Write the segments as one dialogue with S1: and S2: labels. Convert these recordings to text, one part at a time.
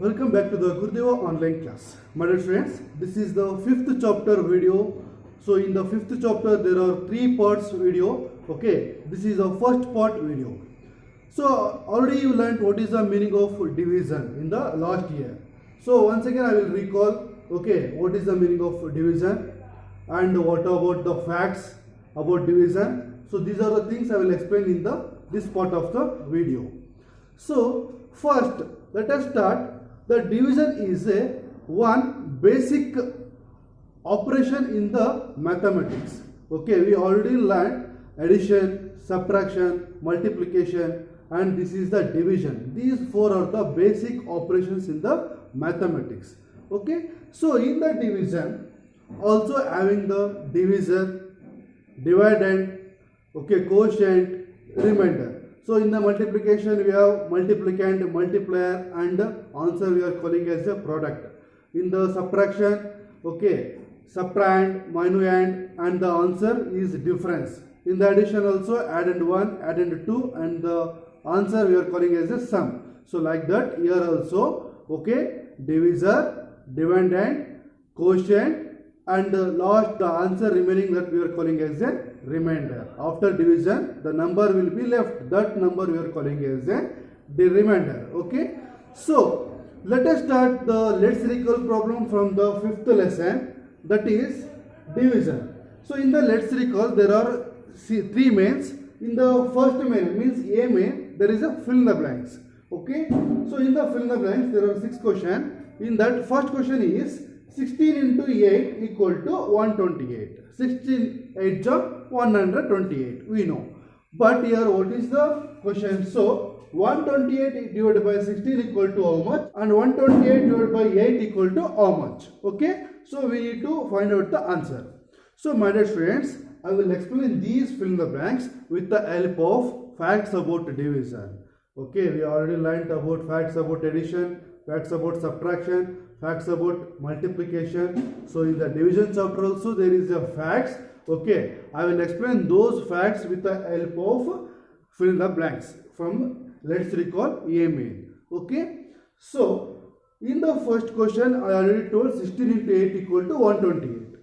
S1: Welcome back to the Gurudeva online class. My dear friends, this is the fifth chapter video. So in the fifth chapter there are three parts video. Okay, this is the first part video. So already you learned what is the meaning of division in the last year. So once again I will recall, okay, what is the meaning of division and what about the facts about division. So these are the things I will explain in this part of the video. So first let us start. The division is a one basic operation in the mathematics. Okay, we already learned addition, subtraction, multiplication, and this is the division. These four are the basic operations in the mathematics. Okay, so in the division, also having the divisor, dividend, okay, quotient, remainder. So in the multiplication we have multiplicand, multiplier, and answer we are calling as a product. In the subtraction, okay, subtrahend, minuend, and the answer is difference. In the addition also add and 1, add and 2, and the answer we are calling as a sum. So like that here also, okay, divisor, dividend, quotient, and last the answer remaining that we are calling as a remainder. After division the number will be left, that number we are calling as the remainder. Okay, so let us start the let's recall problem from the fifth lesson, that is division. So in the let's recall there are three mains. In the first main means A main, there is a fill in the blanks. Okay, so in the fill in the blanks there are 6 questions. In that first question is 16 into 8 equal to 128. 16 8 is 128, we know. But here what is the question? So 128 divided by 16 equal to how much? And 128 divided by 8 equal to how much? Okay, so we need to find out the answer. So my dear friends, I will explain these fill in the blanks with the help of facts about division. Okay, we already learned about facts about addition, facts about subtraction, facts about multiplication. So in the division chapter also there is a facts. Okay, I will explain those facts with the help of fill in the blanks from let's recall A main. Okay, so in the first question I already told 16 into 8 equal to 128.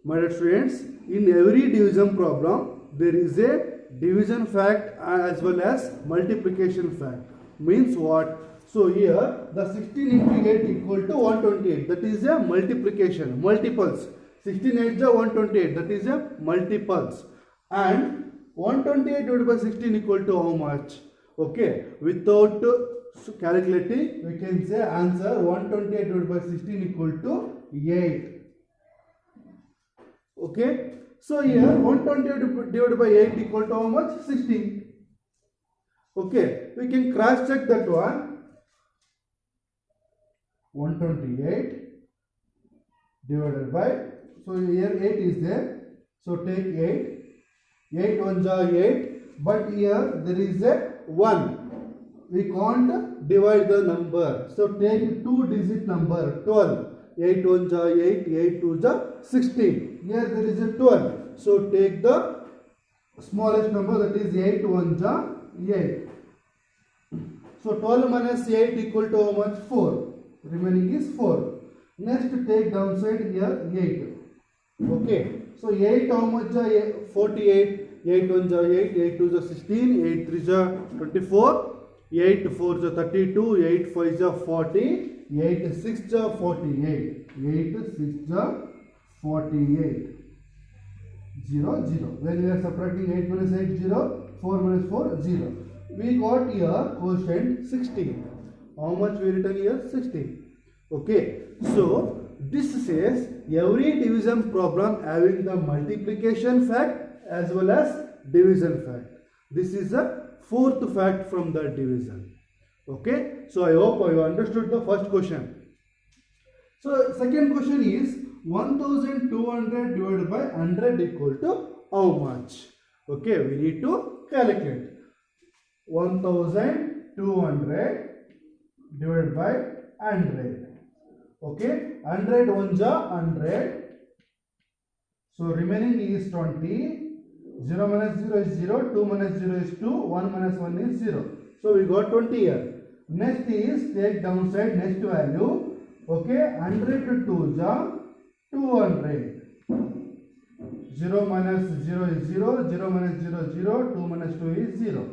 S1: My dear friends, in every division problem there is a division fact as well as multiplication fact. Means what? So here the 16 into 8 equal to 128, that is a multiplication, multiples. 16 8 is 128, that is a multiples. And 128 divided by 16 equal to how much? Okay, without calculating we can say answer 128 divided by 16 equal to 8. Okay, so here 128 divided by 8 equal to how much? 16. Okay, we can cross check that one. 128 divided by, so here 8 is there, so take 8, 8 ones are 8, but here there is a 1, we can't divide the number, so take 2-digit number 12, 8 ones are 8, 8 twos are 16, here there is a 12, so take the smallest number, that is 8 ones are 8, so 12 minus 8 equal to how much? 4. Remaining is 4. Next take downside here 8. Okay, so 8 how much are 48, 8 1 are 8, 8 2 are 16, 8 3 are 24, 8 4 are 32, 8 5 are 40, 8 6 are 48, 8 6 are 48, 0 0. When we are subtracting 8 minus 8 0, 4 minus 4 0. We got here quotient 16. How much we written here? 16. Okay, so this says every division problem having the multiplication fact as well as division fact. This is the fourth fact from the division. Okay, so I hope you understood the first question. So second question is 1200 divided by 100 equal to how much? Okay, we need to calculate. 1200 divided by 100. Okay, 100 ones are 100. So remaining is 20. 0 minus 0 is 0. 2 minus 0 is 2. 1 minus 1 is 0. So we got 20 here. Next is take downside next value. Okay, 100 to 2 is 200. 0 minus 0 is 0, 0 minus 0 is 0, 2 minus 2 is 0.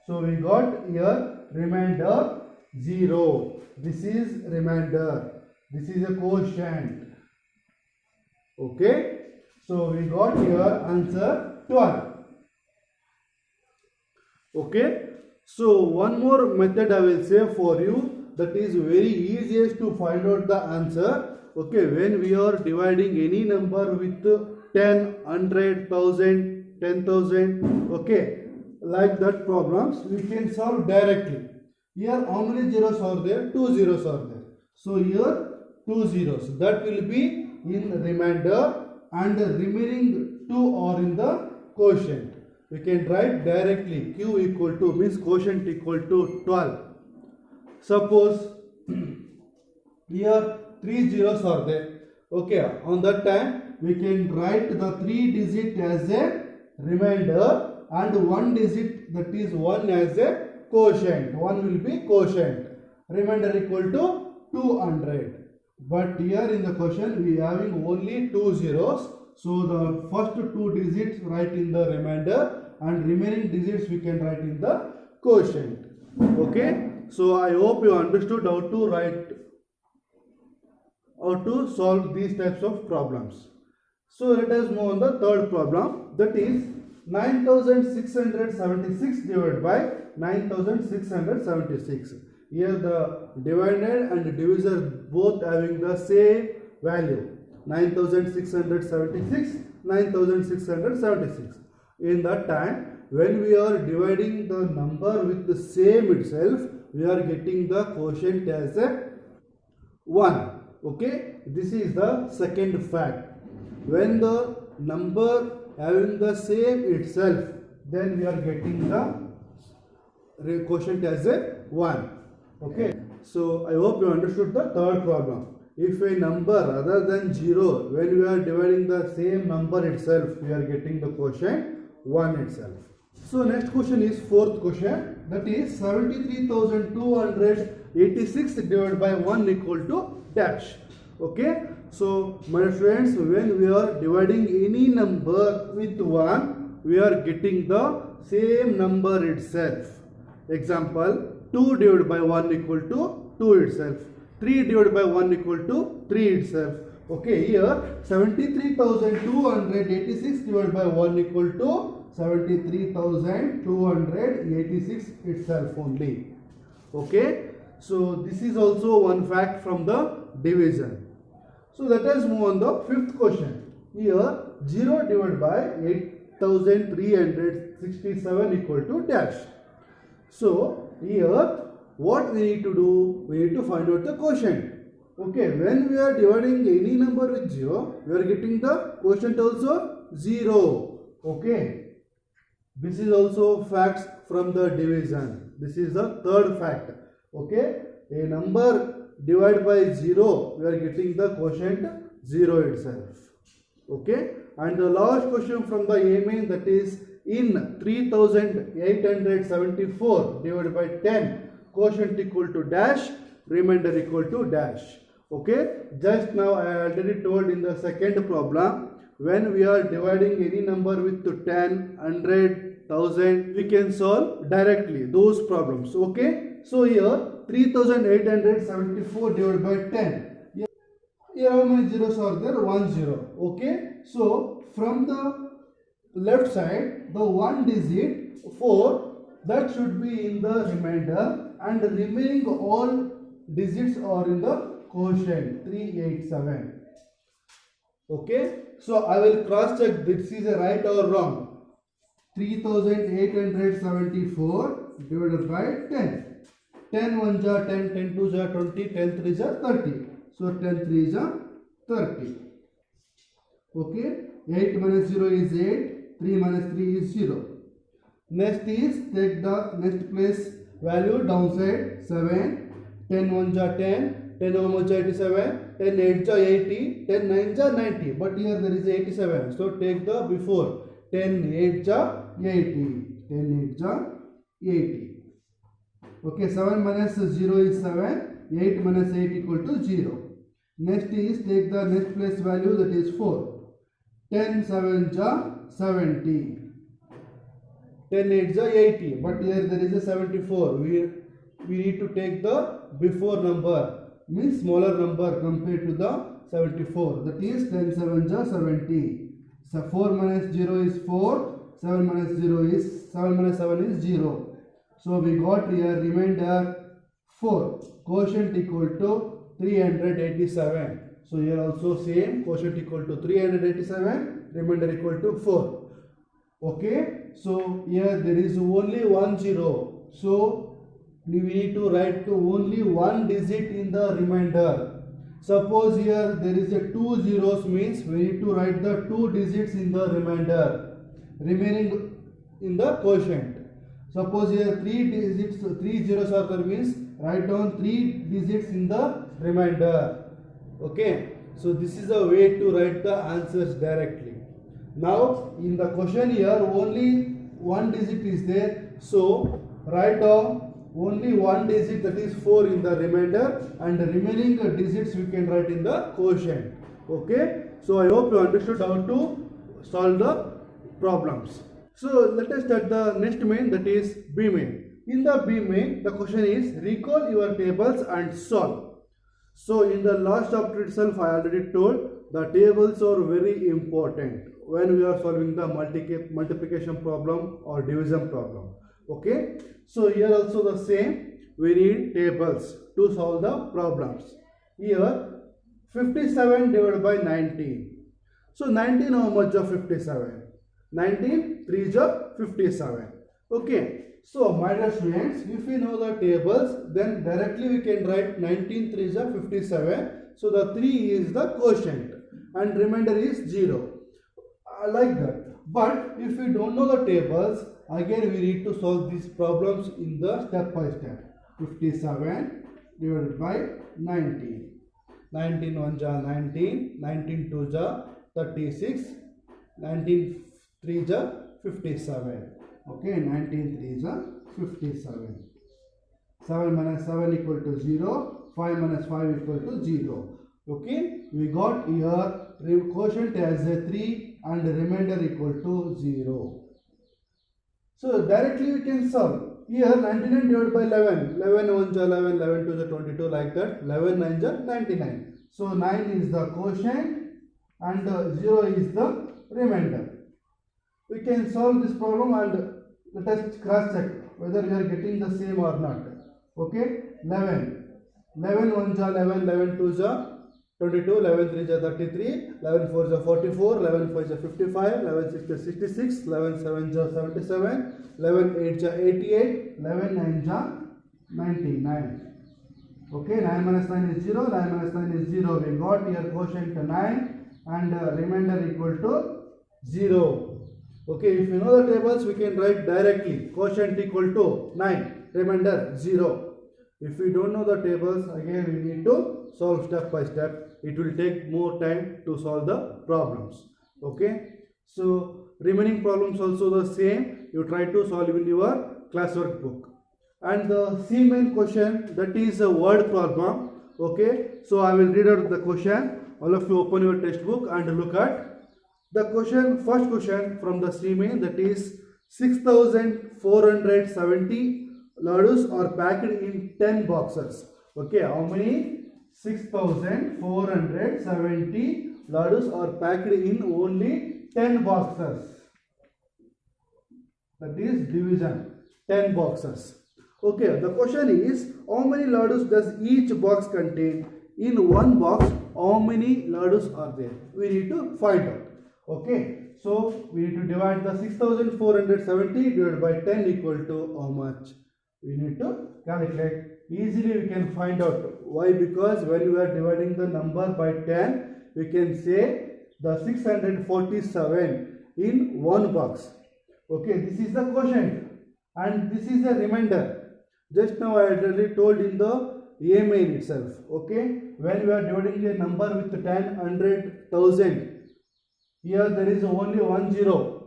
S1: So we got here remainder 0. This is remainder. This is a quotient. Okay. So we got here answer 12. Okay. So one more method I will say for you, that is very easiest to find out the answer. Okay, when we are dividing any number with 10, 100, 1000, 10,000, okay, like that problems we can solve directly. Here how many zeros are there? 2 zeros are there. So here 2 zeros, that will be in remainder and the remaining 2 are in the quotient. We can write directly q equal to, means quotient equal to 12. Suppose here 3 zeros are there. Okay, on that time we can write the 3 digit as a remainder and 1 digit, that is 1, as a quotient. 1 will be quotient. Remainder equal to 200. But here in the question we having only 2 zeros. So the first 2 digits write in the remainder and remaining digits we can write in the quotient. Okay. So I hope you understood how to solve these types of problems. So let us move on the third problem, that is 9676 divided by 9676. Here the divided and divisor both having the same value, 9676, 9676. In that time, when we are dividing the number with the same itself, we are getting the quotient as a 1. Okay, this is the second fact. When the number having the same itself, then we are getting the quotient as a 1. Okay, so I hope you understood the third problem. If a number other than 0, when we are dividing the same number itself, we are getting the quotient 1 itself. So next question is fourth question, that is 73,286 divided by 1 equal to dash. Okay, so my friends, when we are dividing any number with 1, we are getting the same number itself. Example, 2 divided by 1 equal to 2 itself. 3 divided by 1 equal to 3 itself. Okay, here 73,286 divided by 1 equal to 73,286 itself only. Okay, so this is also one fact from the division. So let us move on the fifth question. Here 0 divided by 8,367 equal to dash. So here what we need to do? We need to find out the quotient. Okay, when we are dividing any number with 0, we are getting the quotient also 0. Okay, this is also facts from the division. This is the third fact. Okay, a number divided by 0, we are getting the quotient 0 itself. Okay, and the last question from the main, that is in 3,874 divided by 10, quotient equal to dash, remainder equal to dash. Okay, just now I already told in the second problem, when we are dividing any number with 10, 100, 1000, we can solve directly those problems. Okay, so here 3,874 divided by 10. Here how many zeros are there? 1 0. Okay, so from the left side, the 1 digit 4, that should be in the remainder, and the remaining all digits are in the quotient 387. Okay, so I will cross check this is a right or wrong. 3,874 divided by 10. 10 1 ja 10, 10 2 ja 20, 10 3 ja 30. So 10 3 ja 30. Okay, 8 minus 0 is 8, 3 minus 3 is 0. Next is take the next place value downside 7, 10 1 ja 10, 10 1 ja 87, 10 8 ja 80, 10 9 ja 90. But here there is 87. So take the before 10 8 ja 80, 10 8 ja 80. Okay, 7 minus 0 is 7, 8 minus 8 equal to 0. Next is take the next place value, that is 4. 10 7 ja 70. 10 8 ja 80. But here there is a 74. We need to take the before number, means smaller number compared to the 74. That is 10 7 ja 70. So 4 minus 0 is 4. 7 minus 0 is 7 minus 7 is 0. So we got here remainder 4. Quotient equal to 387. So here also same, quotient equal to 387, remainder equal to 4. Okay, so here there is only 1 0. So we need to write to only one digit in the remainder. Suppose here there is a 2 zeros, means we need to write the 2 digits in the remainder, remaining in the quotient. Suppose here 3 digits, 3 zeros are there, means write down 3 digits in the remainder. Okay, so this is a way to write the answers directly. Now in the question here only one digit is there, so write down only one digit, that is 4 in the remainder, and the remaining digits we can write in the quotient. Okay, so I hope you understood how to solve the problems. So let us start the next main, that is B main. In the B main, the question is recall your tables and solve. So in the last chapter itself I already told the tables are very important when we are solving the multiplication problem or division problem. Okay, so here also the same, we need tables to solve the problems. Here 57 divided by 19. So 19 how much of 57? 19 3 is 57. Okay, so my dear students, if we know the tables, then directly we can write 19 3 is 57. So the 3 is the quotient and remainder is 0. Like that. But if we don't know the tables, again we need to solve these problems in the step by step. 57 divided by 19. 19 1 ja 19, 19 2 ja 36, 19 3 ja 57. Okay, 19 3 ja 57. 7 minus 7 equal to 0, 5 minus 5 equal to 0. Okay, we got here quotient as a 3 and remainder equal to 0. So directly we can solve. Here 99 divided by 11. 11 1 ja 11, 11 2 ja 22, like that. 11 9 ja 99. So 9 is the quotient and 0 is the remainder. We can solve this problem and let us cross check whether we are getting the same or not. Okay, 11. 11 1 ja 11, 11 2 ja 22, 11 3 ja 33, 11 4 ja 44, 11 5 ja 55, 11 6 ja 66, 11 7 ja 77, 11 8 ja 88, 11 9 ja 99. Okay, 9 minus 9 is 0, 9 minus 9 is 0. We got here quotient 9 and remainder equal to 0. Okay, if you know the tables, we can write directly quotient equal to 9, remainder 0. If we don't know the tables, again we need to solve step by step. It will take more time to solve the problems. Okay, so remaining problems also the same. You try to solve in your classwork book. And the C main question, that is a word problem. Okay, so I will read out the question. All of you open your textbook and look at the question. First question from the C main, that is 6470 ladus are packed in 10 boxes. Okay, how many? 6470 ladus are packed in only 10 boxes. That is division, 10 boxes. Okay, the question is how many ladus does each box contain? In one box, how many ladus are there? We need to find out. Okay, so we need to divide the 6470 divided by 10 equal to how much? We need to calculate. Easily we can find out. Why? Because when we are dividing the number by 10, we can say the 647 in one box. Okay, this is the quotient and this is the remainder. Just now I already told in the A main itself. Okay, when we are dividing a number with 10, 100, 1000, here there is only 1 0.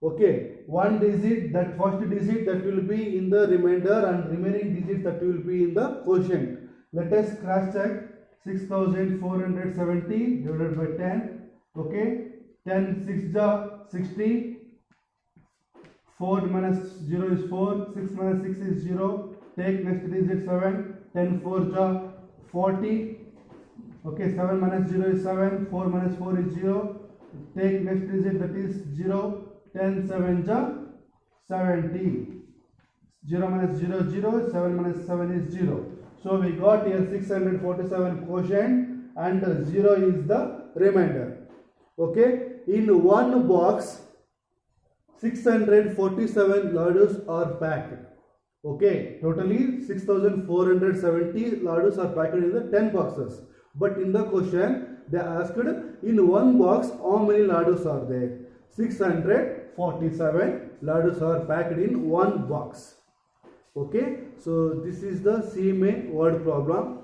S1: Okay, one digit, that first digit that will be in the remainder and remaining digits that will be in the quotient. Let us cross check. 6470 divided by 10. Okay, 10 6 ja 60. 4 minus 0 is 4. 6 minus 6 is 0. Take next digit 7. 10 4 ja 40. Okay, 7 minus 0 is 7. 4 minus 4 is 0. Take next digit, that is 0. 10 7 ja 70. 0 minus 0 0. 7 minus 7 is 0. So we got here 647 quotient and 0 is the remainder. Okay, in one box 647 laddus are packed. Okay, totally 6470 laddus are packed in the 10 boxes. But in the question they asked, in one box how many laddus are there? 647 laddus are packed in one box. Okay, so this is the CMA word problem.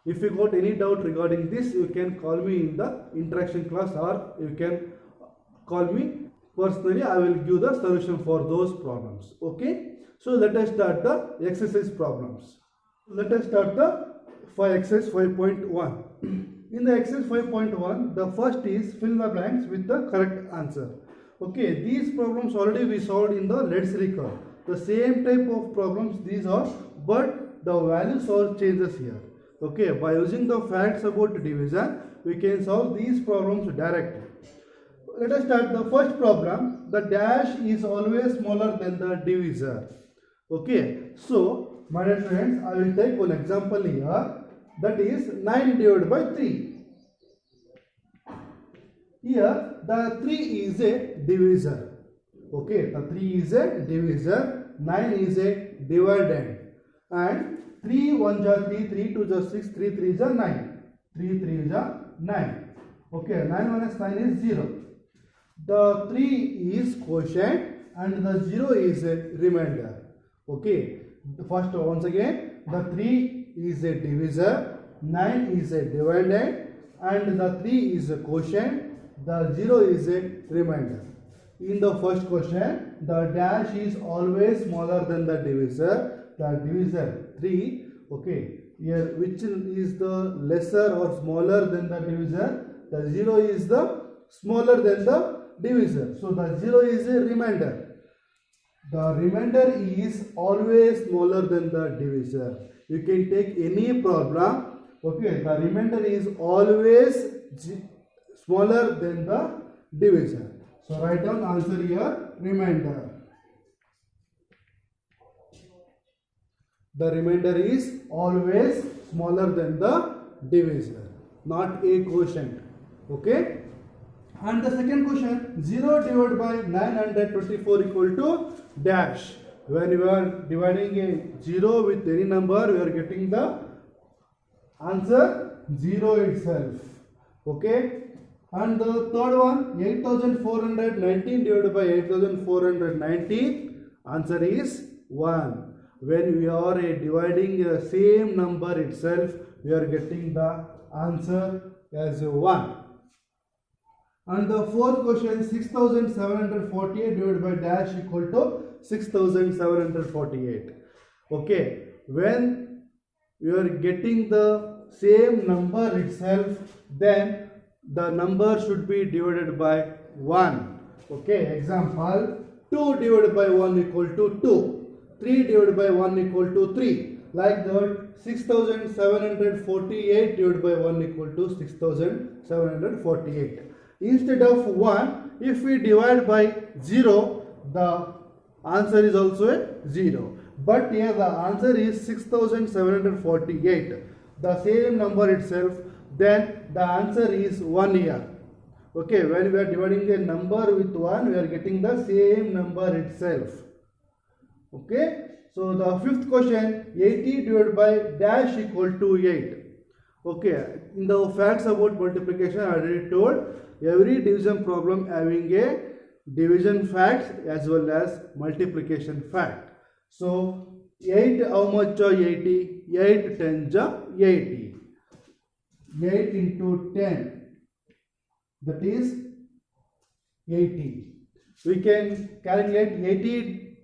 S1: If you got any doubt regarding this, you can call me in the interaction class, or you can call me personally. I will give the solution for those problems. Okay, so let us start the exercise problems. Let us start the exercise 5.1. In the exercise 5.1, the first is fill the blanks with the correct answer. Okay, these problems already we solved in the let's recall. The same type of problems these are, but the values are changes here. Okay, by using the facts about division, we can solve these problems directly. Let us start the first problem. The dash is always smaller than the divisor. Okay, so my dear friends, I will take one example here. That is 9 divided by 3. Here the 3 is a divisor. Okay, the 3 is a divisor, 9 is a dividend, and 3 1 ja 3, 3 2 ja 6, 3 3 ja 9, 3 3 ja 9. Okay, 9 minus 9 is 0. The 3 is quotient and the 0 is a remainder. Okay, first once again, the 3 is a divisor, 9 is a dividend, and the 3 is a quotient, the 0 is a remainder. In the first question, the dash is always smaller than the divisor. The divisor 3. Okay, here which is the lesser or smaller than the divisor? The 0 is the smaller than the divisor. So the 0 is a remainder. The remainder is always smaller than the divisor. You can take any problem. Okay, the remainder is always smaller than the divisor. So write down answer here, remainder. The remainder is always smaller than the divisor, not a quotient. Okay. And the second question, 0 divided by 924 equal to dash. When you are dividing a 0 with any number, we are getting the answer 0 itself. Okay. And the third one, 8419 divided by 8419, answer is 1. When we are dividing the same number itself, we are getting the answer as 1. And the fourth question, 6748 divided by dash equal to 6748. Okay, when we are getting the same number itself, then the number should be divided by 1. Okay, example, 2 divided by 1 equal to 2. 3 divided by 1 equal to 3. Like that, 6748 divided by 1 equal to 6748. Instead of 1, if we divide by 0, the answer is also a 0. But here the answer is 6748. The same number itself, then the answer is 1 here. Okay, when we are dividing a number with 1, we are getting the same number itself. Okay, so the fifth question, 80 divided by dash equal to 8. Okay, in the facts about multiplication, I already told every division problem having a division fact as well as multiplication fact. So 8 how much are 80? 8 10s are 80. 8 into 10, that is 80. we can calculate 80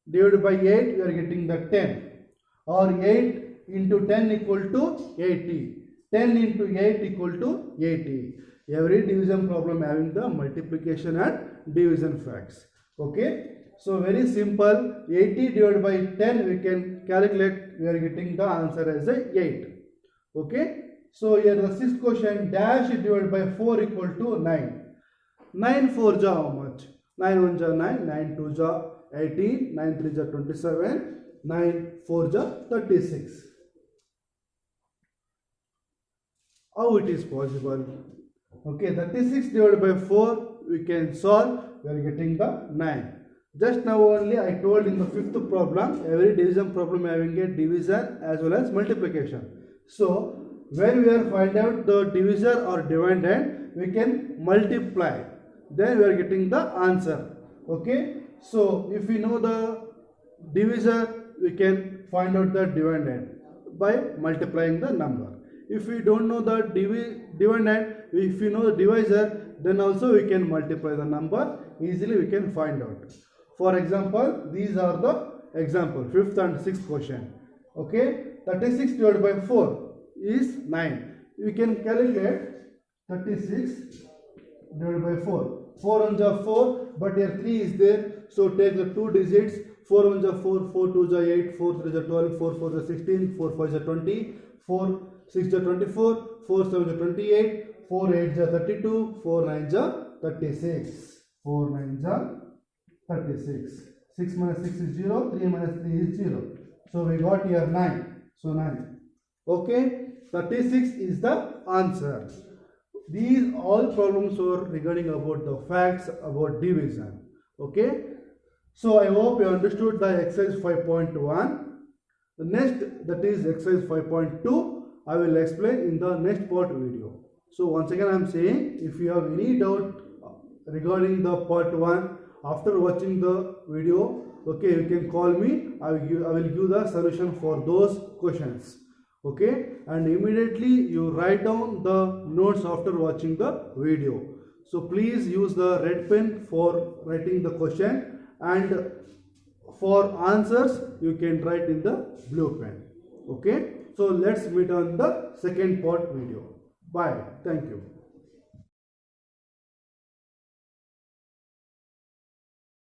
S1: divided by 8, we are getting the 10, or 8 into 10 equal to 80, 10 into 8 equal to 80. Every division problem having the multiplication and division facts. Okay, so very simple. 80 divided by 10 we can calculate, we are getting the answer as a 8. Okay, so here the sixth question, dash divided by 4 equal to 9. 9 4 ja how much? 9 1 ja 9, 9 2 ja 18, 9 3 ja 27, 9 4 ja 36. How it is possible? Okay, 36 divided by 4 we can solve, we are getting the 9. Just now only I told in the fifth problem, every division problem having a division as well as multiplication. So when we are find out the divisor or dividend, we can multiply, then we are getting the answer. Okay, so if we know the divisor, we can find out the dividend by multiplying the number. If we don't know the dividend, if we know the divisor, then also we can multiply the number, easily we can find out. For example, these are the example, fifth and sixth question. Okay, 36 divided by 4 is 9. We can calculate 36 divided by 4. 4 1 ja 4, but here 3 is there, so take the 2 digits. 4 1 ja 4, 4 2 ja 8, 4 3 ja 12, 4 4 ja 16, 4 5 ja 20, 4 6 ja 24, 4 7 ja 28, 4 8 ja 32, 4 9 ja 36. 4 9 ja 36. 6 minus 6 is 0, 3 minus 3 is 0. So we got here 9. So 9. Okay, 36 is the answer. These all problems were regarding about the facts about division. Okay, so I hope you understood the exercise 5.1. The next, that is exercise 5.2, I will explain in the next part video. So once again I am saying, if you have any doubt regarding the part 1 after watching the video, okay, you can call me. I will give the solution for those questions. Okay, and immediately you write down the notes after watching the video. So please use the red pen for writing the question, and for answers you can write in the blue pen. Okay, so let's meet on the second part video. Bye. Thank you.